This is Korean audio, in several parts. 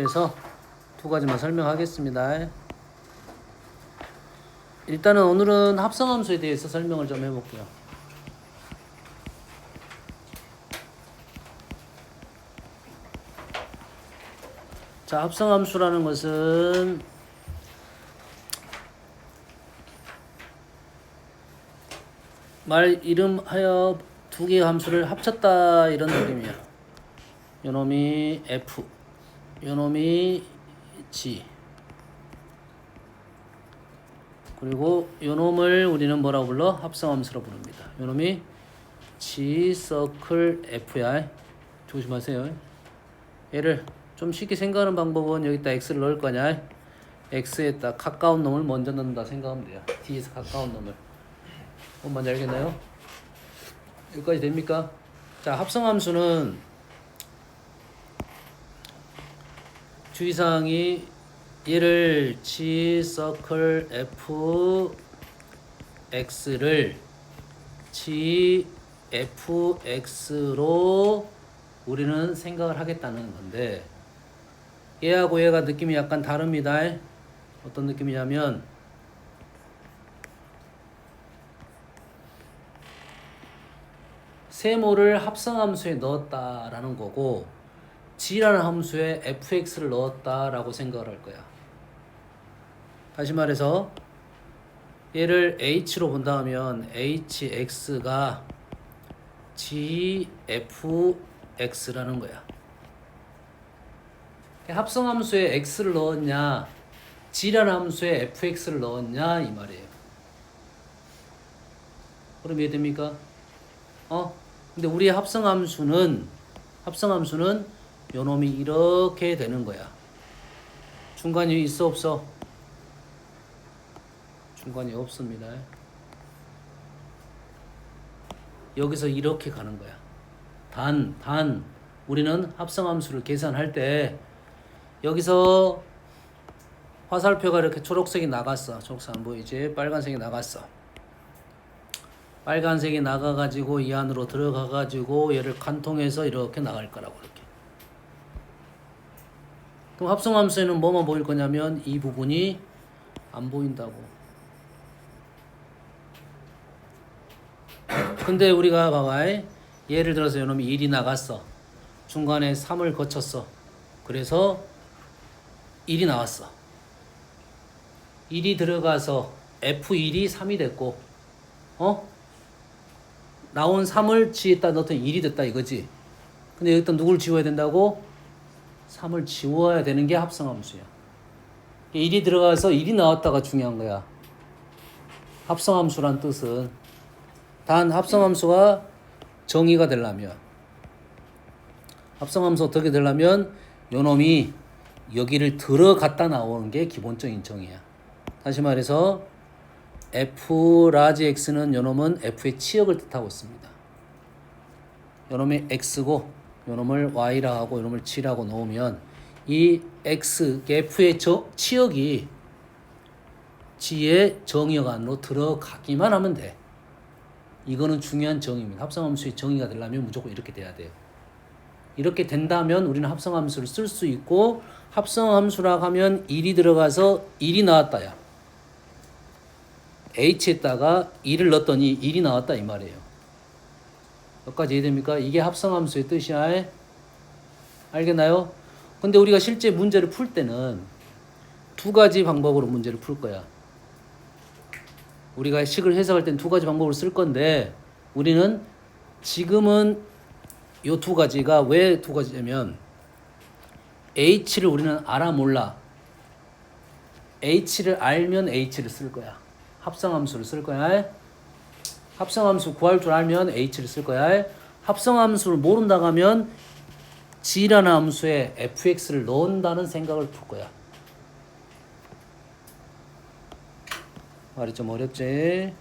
그래서 두 가지만 설명하겠습니다. 일단은 오늘은 합성함수에 대해서 설명을 좀 해볼게요. 자, 합성함수라는 것은 말 이름하여 두 개의 함수를 합쳤다 이런 느낌이야. 요놈이 F, 요놈이 G. 그리고 요놈을 우리는 뭐라고 불러? 합성함수로 부릅니다. 요놈이 G 서클 F야. 조심하세요. 얘를 좀 쉽게 생각하는 방법은 여기다 X를 넣을 거냐? X에다 가까운 놈을 먼저 넣는다 생각하면 돼요. D에서 가까운 놈을. 뭔지 알겠나요? 여기까지 됩니까? 자, 합성함수는 주의사항이 얘를 G 서클 F X를 G F X로 우리는 생각을 하겠다는 건데, 얘하고 얘가 느낌이 약간 다릅니다. 어떤 느낌이냐면 세모를 합성함수에 넣었다라는 거고, G라는 함수에 fx를 넣었다라고 생각을 할 거야. 다시 말해서 얘를 h로 본다 하면 hx가 gfx라는 거야. 합성함수에 x를 넣었냐, g라는 함수에 fx를 넣었냐 이 말이에요. 그럼 이해됩니까? 근데 우리의 합성함수는 요놈이 이렇게 되는 거야. 중간이 있어 없어? 중간이 없습니다. 여기서 이렇게 가는 거야. 단 우리는 합성함수를 계산할 때 여기서 화살표가 이렇게 초록색이 나갔어. 초록색 안 보이지? 빨간색이 나갔어. 빨간색이 나가가지고 이 안으로 들어가가지고 얘를 관통해서 이렇게 나갈 거라고 이렇게. 그럼 합성함수에는 뭐만 보일 거냐면 이 부분이 안 보인다고. 근데 우리가 봐봐. 예를 들어서 이놈이 1이 나갔어. 중간에 3을 거쳤어. 그래서 1이 나왔어. 1이 들어가서 F1이 3이 됐고, 나온 3을 G에다 넣었더니 1이 됐다 이거지. 근데 여기다 누굴 지워야 된다고? 3을 지워야 되는 게 합성함수야. 1이 들어가서 1이 나왔다가 중요한 거야. 합성함수란 뜻은 단 합성함수가 정의가 되려면, 합성함수 어떻게 되려면 요놈이 여기를 들어갔다 나오는 게 기본적인 정의야. 다시 말해서 F 라지 X는 요놈은 F의 치역을 뜻하고 있습니다. 요놈이 X고 요놈을 Y라 하고 요놈을 G라고 놓으면 이 X, F의 치역이 G의 정의역 안으로 들어가기만 하면 돼. 이거는 중요한 정의입니다. 합성함수의 정의가 되려면 무조건 이렇게 돼야 돼요. 이렇게 된다면 우리는 합성함수를 쓸 수 있고, 합성함수라고 하면 1이 들어가서 1이 나왔다야. H에다가 1을 넣었더니 1이 나왔다 이 말이에요. 여기까지 이해됩니까? 이게 합성함수의 뜻이야. 알겠나요? 근데 우리가 실제 문제를 풀 때는 두 가지 방법으로 문제를 풀 거야. 우리가 식을 해석할 땐 두 가지 방법을 쓸 건데, 우리는 지금은 요 두 가지가 왜 두 가지냐면 H를 우리는 알아 몰라. H를 알면 H를 쓸 거야. 합성함수를 쓸 거야. 합성함수 구할 줄 알면 H를 쓸 거야. 합성함수를 모른다고 하면 G라는 함수에 fx를 넣는다는 생각을 풀 거야. 말이 좀 어렵지?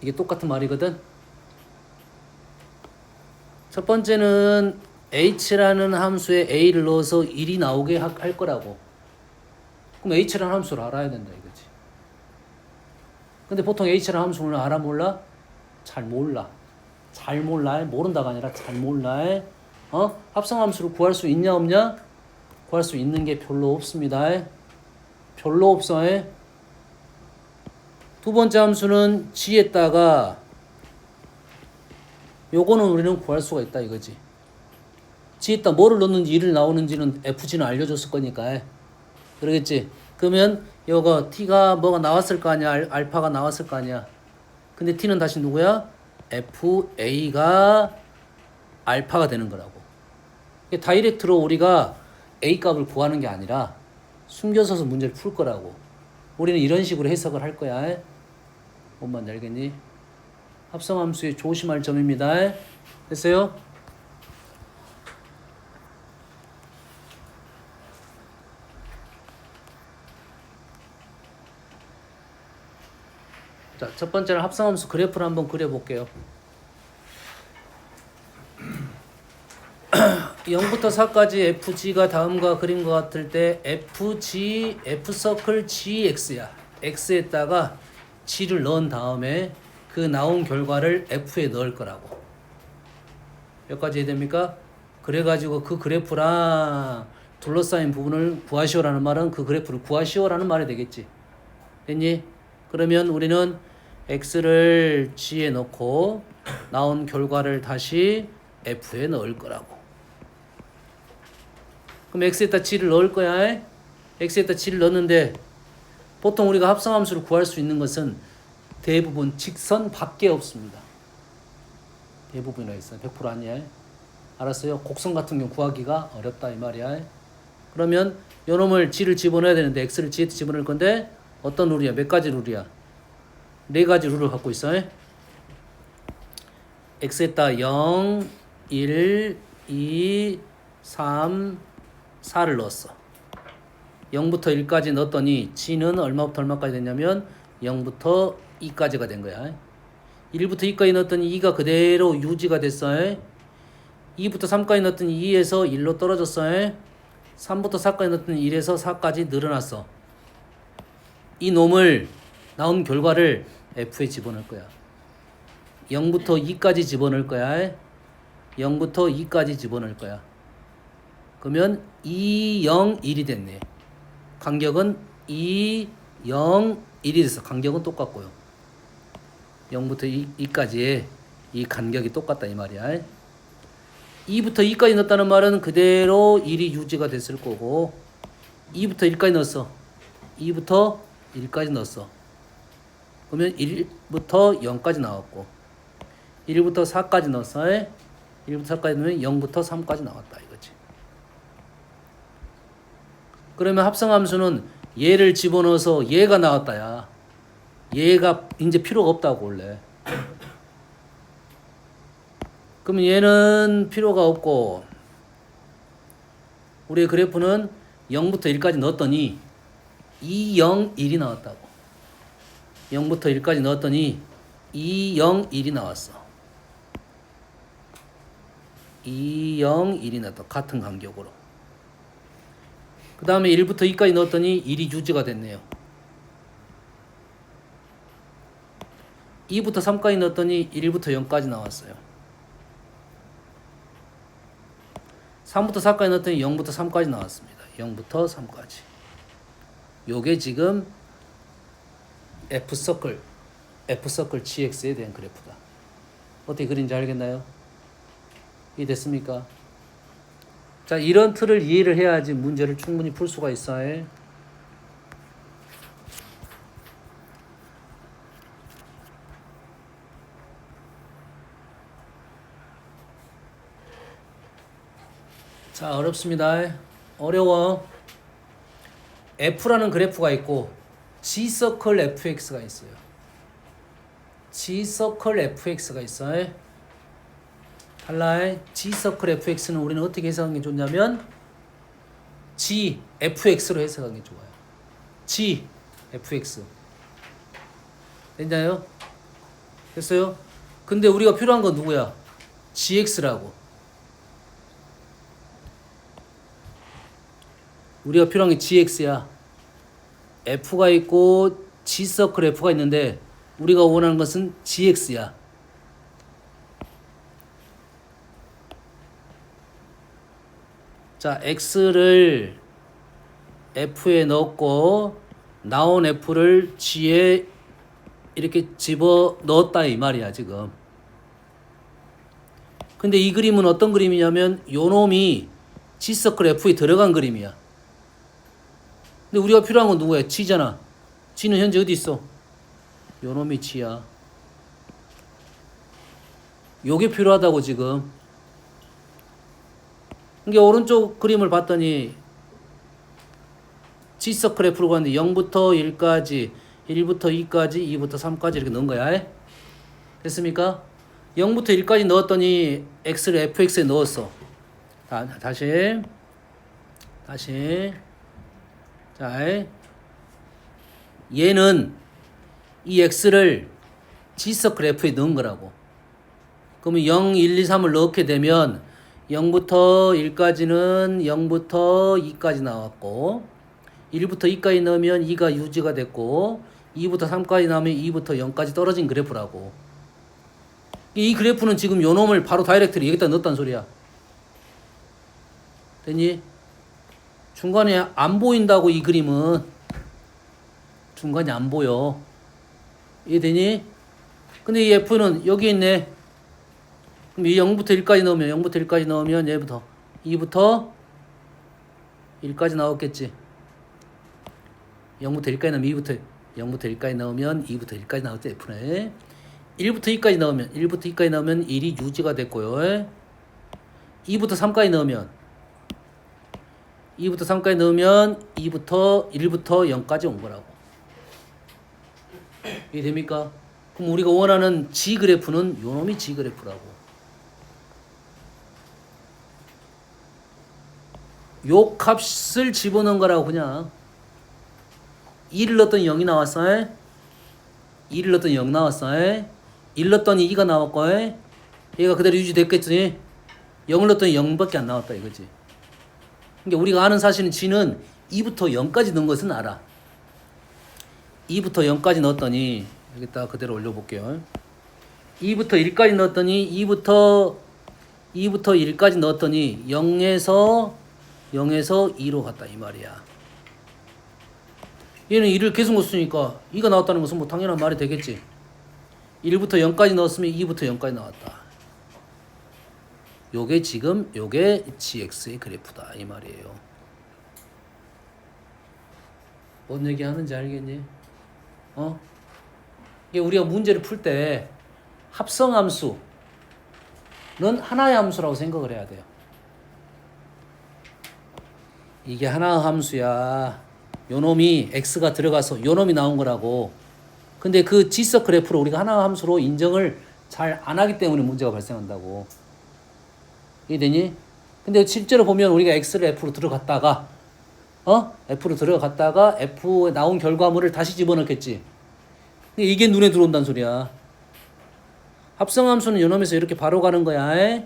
이게 똑같은 말이거든. 첫 번째는 h라는 함수에 a를 넣어서 1이 나오게 할 거라고. 그럼 h라는 함수를 알아야 된다 이거지. 근데 보통 h라는 함수는 알아 몰라? 잘 몰라. 잘 몰라. 모른다가 아니라 잘 몰라. 합성함수를 구할 수 있냐 없냐? 구할 수 있는 게 별로 없습니다. 별로 없어. 두 번째 함수는 g에다가 요거는 우리는 구할 수가 있다 이거지. g에다 뭐를 넣는지 1을 나오는지는 fg는 알려줬을 거니까. 그러겠지. 그러면 요거 t가 뭐가 나왔을 거 아니야. 알파가 나왔을 거 아니야. 근데 t는 다시 누구야? fa가 알파가 되는 거라고. 다이렉트로 우리가 a 값을 구하는 게 아니라 숨겨서서 문제를 풀 거라고. 우리는 이런 식으로 해석을 할 거야. 뭔 말인지 알겠니? 합성함수에 조심할 점입니다. 됐어요? 자, 첫 번째는 합성함수 그래프를 한번 그려볼게요. 0부터 4까지 FG가 다음과 그린 것 같을 때 FG, F서클 GX야. X에다가 G를 넣은 다음에 그 나온 결과를 F에 넣을 거라고. 여기까지 이해됩니까? 그래가지고 그 그래프랑 둘러싸인 부분을 구하시오라는 말은 그 그래프를 구하시오라는 말이 되겠지. 됐니? 그러면 우리는 X를 G에 넣고 나온 결과를 다시 F에 넣을 거라고. 그럼 X에다 G를 넣을 거야. X에다 G를 넣는데 보통 우리가 합성함수를 구할 수 있는 것은 대부분 직선 밖에 없습니다. 대부분이라 있어요. 100% 아니야. 알았어요? 곡선 같은 경우 구하기가 어렵다 이 말이야. 그러면 요놈을 G를 집어넣어야 되는데 X를 G에 집어넣을 건데 어떤 룰이야? 몇 가지 룰이야? 네 가지 룰을 갖고 있어. X에다 0, 1, 2, 3, 4를 넣었어. 0부터 1까지 넣었더니 G는 얼마부터 얼마까지 됐냐면 0부터 2까지가 된 거야. 1부터 2까지 넣었더니 2가 그대로 유지가 됐어. 2부터 3까지 넣었더니 2에서 1로 떨어졌어. 3부터 4까지 넣었더니 1에서 4까지 늘어났어. 이 놈을 나온 결과를 F에 집어넣을 거야. 0부터 2까지 집어넣을 거야. 0부터 2까지 집어넣을 거야. 그러면 2, 0, 1이 됐네. 간격은 2, 0, 1이 됐어. 간격은 똑같고요. 0부터 2까지의 이 간격이 똑같다 이 말이야. 2부터 2까지 넣었다는 말은 그대로 1이 유지가 됐을 거고 2부터 1까지 넣었어. 2부터 1까지 넣었어. 그러면 1부터 0까지 나왔고 1부터 4까지 넣었어. 1부터 4까지 넣으면 0부터 3까지 나왔다 이거지. 그러면 합성함수는 얘를 집어넣어서 얘가 나왔다야. 얘가 이제 필요가 없다고 원래. 그러면 얘는 필요가 없고 우리의 그래프는 0부터 1까지 넣었더니 2, 0, 1이 나왔다고. 0부터 1까지 넣었더니 2, 0, 1이 나왔어. 2, 0, 1이 나왔다. 같은 간격으로. 그 다음에 1부터 2까지 넣었더니 1이 유지가 됐네요. 2부터 3까지 넣었더니 1부터 0까지 나왔어요. 3부터 4까지 넣었더니 0부터 3까지 나왔습니다. 0부터 3까지. 요게 지금 F서클 GX에 대한 그래프다. 어떻게 그린지 알겠나요? 이해됐습니까? 자, 이런 틀을 이해를 해야지 문제를 충분히 풀 수가 있어요. 자, 어렵습니다. 어려워. F라는 그래프가 있고 G서클 fx가 있어요. G서클 fx가 있어요. 달라요. G서클 fx는 우리는 어떻게 해석하는 게 좋냐면 G fx로 해석하는 게 좋아요. G fx 됐나요? 됐어요? 근데 우리가 필요한 건 누구야? gx라고. 우리가 필요한 게 gx야. f가 있고 g서클 f가 있는데 우리가 원하는 것은 gx야. 자, x를 f에 넣고 나온 f를 g에 이렇게 집어 넣었다 이 말이야 지금. 근데 이 그림은 어떤 그림이냐면 요 놈이 g서클 f에 들어간 그림이야. 근데 우리가 필요한 건 누구야? g잖아. g는 현재 어디 있어? 요 놈이 g야. 요게 필요하다고 지금. 이게 오른쪽 그림을 봤더니 g서클 f로 갔는데 0부터 1까지 1부터 2까지 2부터 3까지 이렇게 넣은 거야. 됐습니까? 0부터 1까지 넣었더니 x를 fx에 넣었어. 다시 자, 얘는 이 x를 g서클 f에 넣은 거라고. 그러면 0, 1, 2, 3을 넣게 되면 0부터 1까지는 0부터 2까지 나왔고 1부터 2까지 넣으면 2가 유지가 됐고 2부터 3까지 나오면 2부터 0까지 떨어진 그래프라고. 이 그래프는 지금 요 놈을 바로 다이렉트로 여기다 넣었단 소리야. 됐니? 중간에 안 보인다고 이 그림은. 중간에 안 보여. 이해되니? 근데 이 F는 여기 있네. 그럼 이 0부터 1까지 넣으면 얘부터 2부터 1까지 나왔겠지. 0부터 1까지 넣으면 0부터 1까지 넣으면 2부터 1까지 나왔지 F네. 1부터 2까지 넣으면 1이 유지가 됐고요. 2부터 3까지 넣으면 2부터 1부터 0까지 온 거라고. 이해 됩니까? 그럼 우리가 원하는 G 그래프는 요 놈이 G 그래프라고. 요 값을 집어넣은 거라고 그냥. 2를 넣었더니 0이 나왔어. 2를 넣었더니 0 나왔어. 1 넣었더니 2가 나왔고 얘가 그대로 유지됐겠지. 0을 넣었더니 0밖에 안 나왔다 이거지. 그러니까 우리가 아는 사실은 G는 2부터 0까지 넣은 것은 알아. 2부터 0까지 넣었더니 여기다 그대로 올려볼게요. 2부터 1까지 넣었더니 2부터 1까지 넣었더니 0에서 2로 갔다 이 말이야. 얘는 2를 계속 넣었으니까 2가 나왔다는 것은 뭐 당연한 말이 되겠지. 1부터 0까지 넣었으면 2부터 0까지 나왔다. 요게 GX의 그래프다 이 말이에요. 뭔 얘기 하는지 알겠니? 이게 우리가 문제를 풀 때 합성함수는 하나의 함수라고 생각을 해야 돼요. 이게 하나의 함수야. 요 놈이 x가 들어가서 요 놈이 나온 거라고. 근데 그 G서클 F를 우리가 하나의 함수로 인정을 잘 안 하기 때문에 문제가 발생한다고. 이해되니? 근데 실제로 보면 우리가 x를 f로 들어갔다가 f로 들어갔다가 f에 나온 결과물을 다시 집어넣겠지. 근데 이게 눈에 들어온다는 소리야. 합성함수는 요놈에서 이렇게 바로 가는 거야.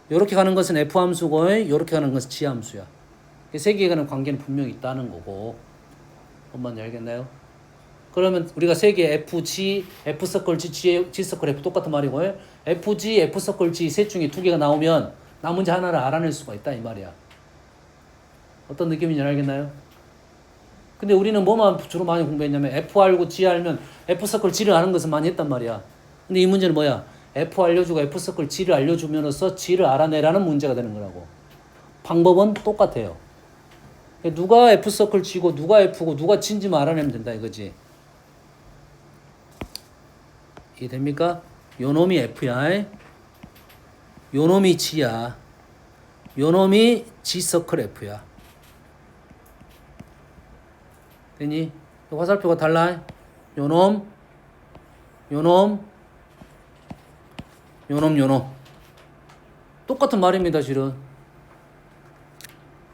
이렇게 가는 것은 f함수고 이렇게 가는 것은 g함수야. 세 개에 관한 관계는 분명히 있다는 거고. 뭔 말인지 알겠나요? 그러면 우리가 세 개 FG, F서클 G, G서클 F 똑같은 말이고 FG, F서클 G 셋 중에 두 개가 나오면 나머지 하나를 알아낼 수가 있다 이 말이야. 어떤 느낌인지 알겠나요? 근데 우리는 뭐만 주로 많이 공부했냐면 F 알고 G 알면 F서클 G를 아는 것은 많이 했단 말이야. 근데 이 문제는 뭐야? F 알려주고 F서클 G를 알려주면서 G를 알아내라는 문제가 되는 거라고. 방법은 똑같아요. 누가 F서클 G고 누가 F고 누가 G인지만 알아내면 된다 이거지. 이해됩니까? 요 놈이 F야. 요 놈이 G야. 요 놈이 G서클 F야. 되니? 화살표가 달라. 요 놈, 요 놈, 요 놈, 요 놈. 똑같은 말입니다, 실은.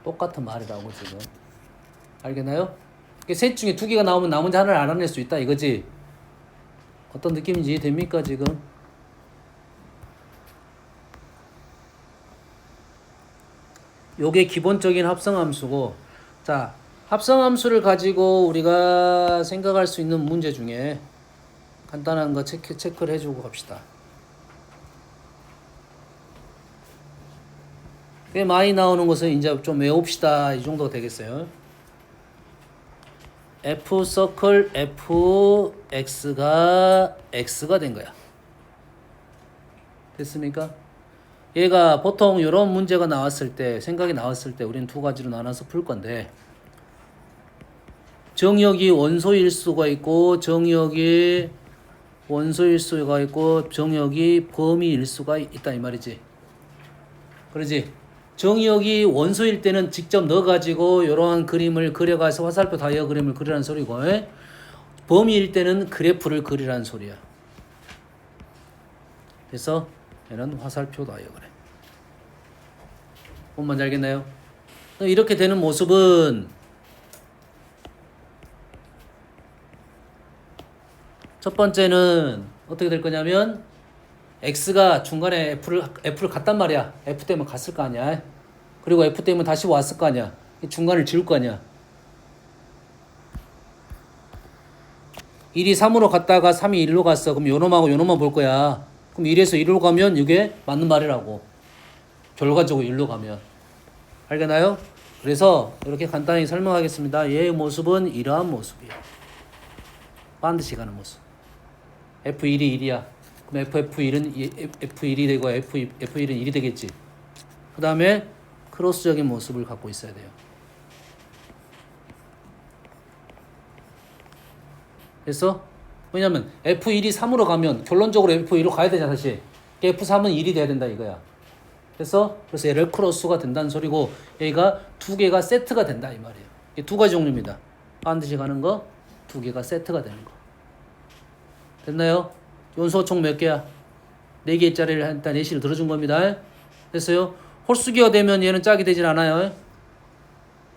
똑같은 말이라고, 지금. 알겠나요? 셋 중에 두 개가 나오면 나머지 하나를 알아낼 수 있다, 이거지. 어떤 느낌인지 이해됩니까 지금? 요게 기본적인 합성함수고, 자, 합성함수를 가지고 우리가 생각할 수 있는 문제 중에 간단한 거 체크를 해주고 갑시다. 꽤 많이 나오는 것을 이제 좀 외웁시다. 이 정도 되겠어요. F 서클 fx가 x가 된 거야. 됐습니까? 얘가 보통 이런 문제가 나왔을 때, 생각이 나왔을 때 우리는 두 가지로 나눠서 풀 건데, 정역이 원소일 수가 있고 정역이 원소일 수가 있고 정역이 범위일 수가 있다 이 말이지. 그러지? 정역이 원소일 때는 직접 넣어가지고 이러한 그림을 그려가서 화살표 다이어그램을 그리라는 소리고, 범위일 때는 그래프를 그리라는 소리야. 그래서 얘는 화살표 다이어그램. 뭔 말인지 알겠나요? 이렇게 되는 모습은 첫 번째는 어떻게 될 거냐면 x가 중간에 f를 갔단 말이야. f 때문에 갔을 거 아니야. 그리고 f 때문에 다시 왔을 거 아니야. 중간을 지울 거 아니야. 1이 3으로 갔다가 3이 1로 갔어. 그럼 요놈하고 요놈만 볼 거야. 그럼 1에서 1로 가면 이게 맞는 말이라고. 결과적으로 1로 가면. 알겠나요? 그래서 이렇게 간단히 설명하겠습니다. 얘의 모습은 이러한 모습이야. 반드시 가는 모습. F1이 1이야. 그럼 F1은 F1이 되고 F1은 1이 되겠지. 그 다음에 크로스적인 모습을 갖고 있어야 돼요. 그래서 왜냐면 F1이 3으로 가면 결론적으로 F1로 가야 되잖아 다시. F3은 1이 돼야 된다 이거야. 그래서 얘를 크로스가 된다는 소리고, 얘가 두 개가 세트가 된다 이 말이에요. 이 두 가지 종류입니다. 반드시 가는 거, 두 개가 세트가 되는 거. 됐나요? 요소 총 몇 개야? 4개짜리를 일단 예시를 들어준 겁니다. 됐어요? 홀수기가 되면 얘는 짝이 되질 않아요.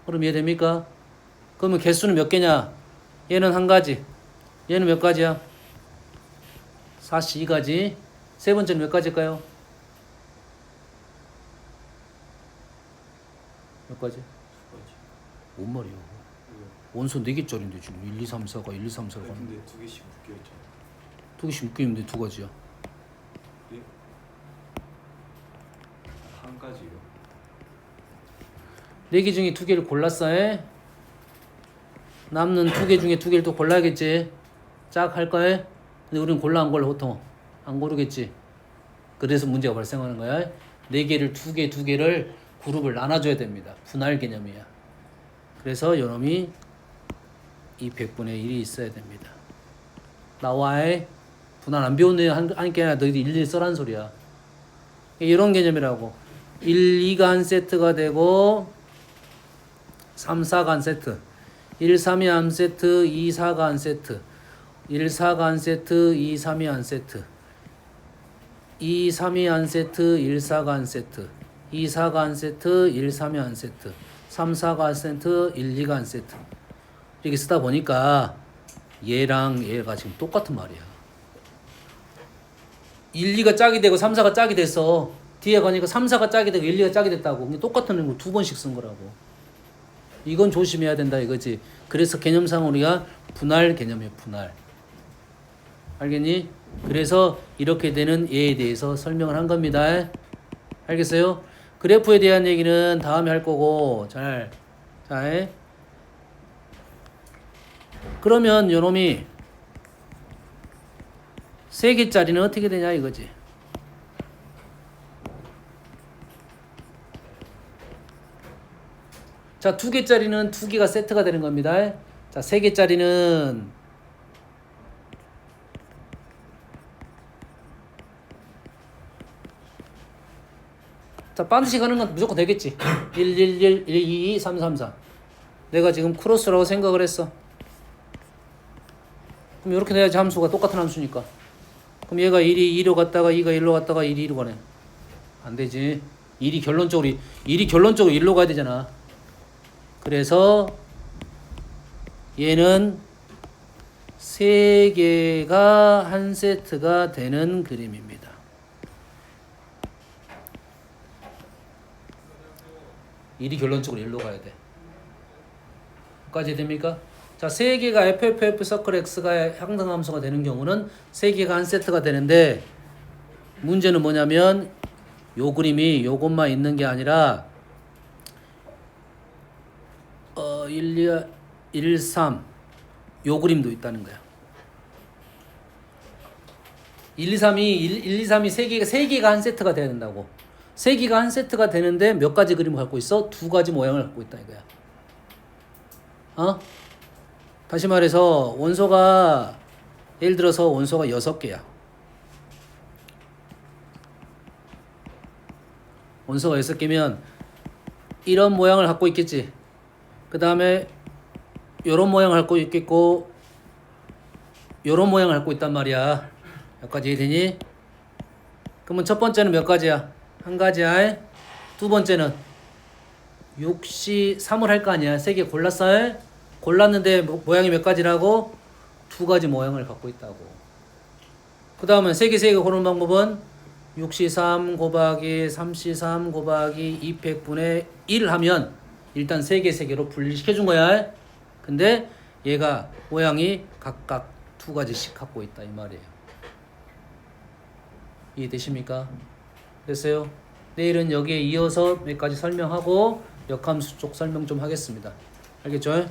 그럼 이해됩니까? 그러면 개수는 몇 개냐? 얘는 한 가지. 얘는 몇 가지야? 42가지. 세 번째는 몇 가지일까요? 몇 가지? 뭔 말이야? 원소 4개짜리인데 지금 1, 2, 3, 4가 1, 2, 3, 4가 근데 두 개씩 묶여 있잖아. 두 개씩 묶여있는데 두 가지야. 예? 한 가지요. 4개 중에 2개를 골랐어. 해? 남는 2개 중에 2개를 또 골라야겠지. 짝 할 거야. 근데 우리는 골라 안 골라 보통? 안 고르겠지. 그래서 문제가 발생하는 거야. 4개를 2개를 그룹을 나눠줘야 됩니다. 분할 개념이야. 그래서 요놈이 이 100분의 1이 있어야 됩니다. 나와의 분할 안 배웠네 하니까 너희들 일일이 써란 소리야. 이런 개념이라고. 1, 2가 한 세트가 되고 3, 4가 한 세트, 1, 3이 한 세트, 2, 4가 한 세트, 1, 4가 한 세트, 2, 3이 한 세트, 2, 3이 한 세트, 1, 4가 한 세트, 2, 4가 한 세트, 1, 3이 한 세트, 3, 4가 한 세트, 1, 2가 한 세트. 이렇게 쓰다 보니까 얘랑 얘가 지금 똑같은 말이야. 1, 2가 짝이 되고 3, 4가 짝이 됐어. 뒤에 가니까 3, 4가 짝이 되고 1, 2가 짝이 됐다고. 똑같은 거 두 번씩 쓴 거라고. 이건 조심해야 된다 이거지. 그래서 개념상 우리가 분할 개념이에요. 분할. 알겠니? 그래서 이렇게 되는 얘에 대해서 설명을 한 겁니다. 알겠어요? 그래프에 대한 얘기는 다음에 할 거고. 잘. 그러면 요놈이 3개짜리는 어떻게 되냐 이거지. 자, 2개짜리는 2개가 세트가 되는 겁니다. 자, 3개짜리는 자, 반드시 가는 건 무조건 되겠지. 1, 1, 1, 1, 2, 2, 3, 3, 4. 내가 지금 크로스라고 생각을 했어. 그럼 이렇게 돼야지 함수가 똑같은 함수니까. 그럼 얘가 1이 2로 갔다가 2가 1로 갔다가 1이 2로 가네. 안 되지. 1이 결론적으로 1로 가야 되잖아. 그래서 얘는 세 개가 한 세트가 되는 그림입니다. 일이 결론적으로 일로 가야 돼. 여기까지 됩니까? 자, 세 개가 FFF 서클 X가 항등함수가 되는 경우는 세 개가 한 세트가 되는데 문제는 뭐냐면 요 그림이 요것만 있는 게 아니라 1, 2, 1, 3 요 그림도 있다는 거야. 1, 2, 3이 세 개가 한 세트가 돼야 된다고. 세 개가 한 세트가 되는데 몇 가지 그림을 갖고 있어? 두 가지 모양을 갖고 있다 이거야. 다시 말해서 원소가 예를 들어서 원소가 6개야. 원소가 6개면 이런 모양을 갖고 있겠지. 그 다음에 요런 모양을 갖고 있겠고 요런 모양을 갖고 있단 말이야. 여기까지 이해되니? 그러면 첫 번째는 몇 가지야? 한 가지야. 두 번째는 6시 3을 할 거 아니야. 세 개 골랐어? 골랐는데 모양이 몇 가지라고? 두 가지 모양을 갖고 있다고. 그 다음은 세 개 고르는 방법은 6시 3 곱하기 3시 3 곱하기 200분의 1 하면 일단 세 개로 분리시켜 준 거야. 근데 얘가 모양이 각각 두 가지씩 갖고 있다 이 말이에요. 이해되십니까? 됐어요? 내일은 여기에 이어서 몇 가지 설명하고 역함수 쪽 설명 좀 하겠습니다. 알겠죠?